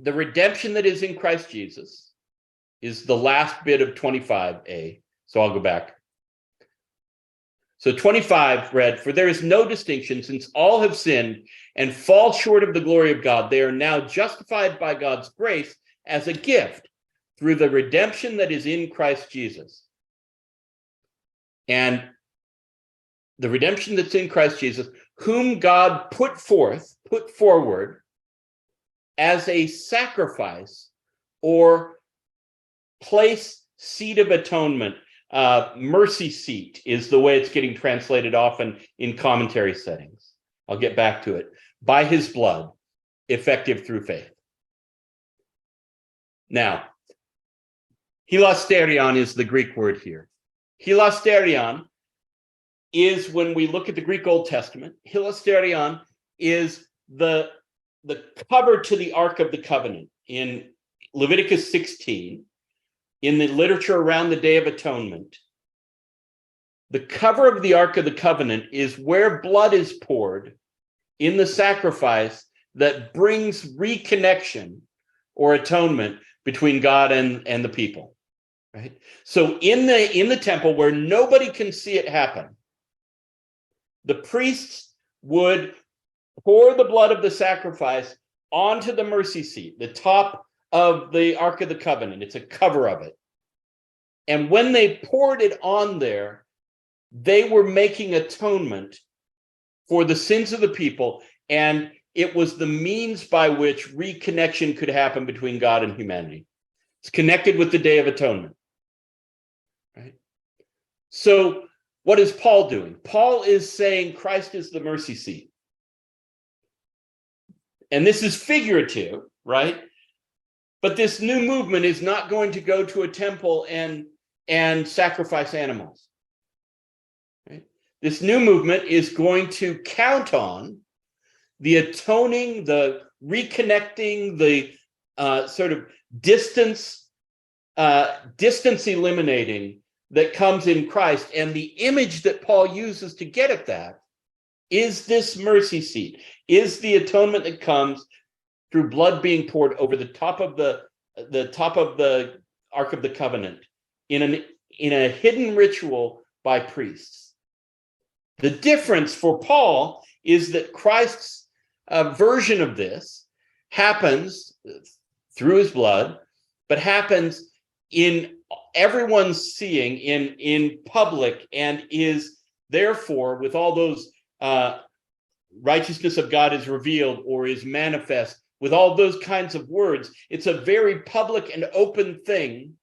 the redemption that is in Christ Jesus is the last bit of 25a. So I'll go back. So 25 read, "For there is no distinction, since all have sinned and fall short of the glory of God. They are now justified by God's grace as a gift through the redemption that is in Christ Jesus." And the redemption that's in Christ Jesus, whom God put forward as a sacrifice or place, seat of atonement. Mercy seat is the way it's getting translated often in commentary settings. I'll get back to it. By his blood, effective through faith. Now, hilasterion is the Greek word here. Hilasterion is, when we look at the Greek Old Testament, hilasterion is the cover to the Ark of the Covenant in Leviticus 16. In the literature around the Day of Atonement, the cover of the Ark of the Covenant is where blood is poured in the sacrifice that brings reconnection or atonement between God and the people, right? So in the temple where nobody can see it happen, the priests would pour the blood of the sacrifice onto the mercy seat, the top of the Ark of the Covenant. It's a cover of it. And when they poured it on there, they were making atonement for the sins of the people, and it was the means by which reconnection could happen between God and humanity. It's connected with the Day of Atonement, right? So what is Paul doing? Paul is saying Christ is the mercy seat. And this is figurative, right? But this new movement is not going to go to a temple and sacrifice animals. Right? This new movement is going to count on the atoning, the reconnecting, the sort of distance eliminating that comes in Christ. And the image that Paul uses to get at that is this mercy seat, is the atonement that comes through blood being poured over the top of the Ark of the Covenant in a hidden ritual by priests. The difference for Paul is that Christ's version of this happens through his blood, but happens in everyone's seeing, in public, and is therefore, with all those righteousness of God is revealed or is manifest, with all those kinds of words, it's a very public and open thing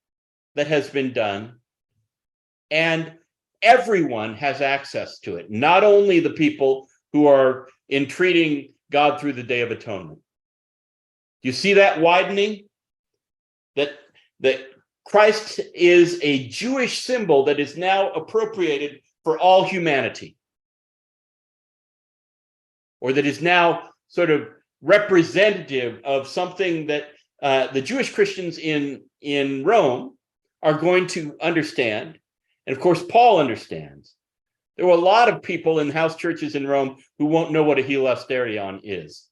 that has been done. And everyone has access to it, not only the people who are entreating God through the Day of Atonement. You see that widening? That Christ is a Jewish symbol that is now appropriated for all humanity, or that is now sort of representative of something that the Jewish Christians in Rome are going to understand. And of course, Paul understands. There were a lot of people in house churches in Rome who won't know what a hilasterion is,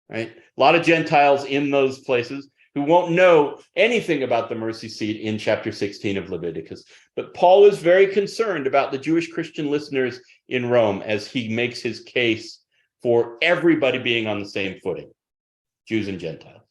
right? A lot of Gentiles in those places who won't know anything about the mercy seat in chapter 16 of Leviticus. But Paul is very concerned about the Jewish Christian listeners in Rome as he makes his case for everybody being on the same footing, Jews and Gentiles.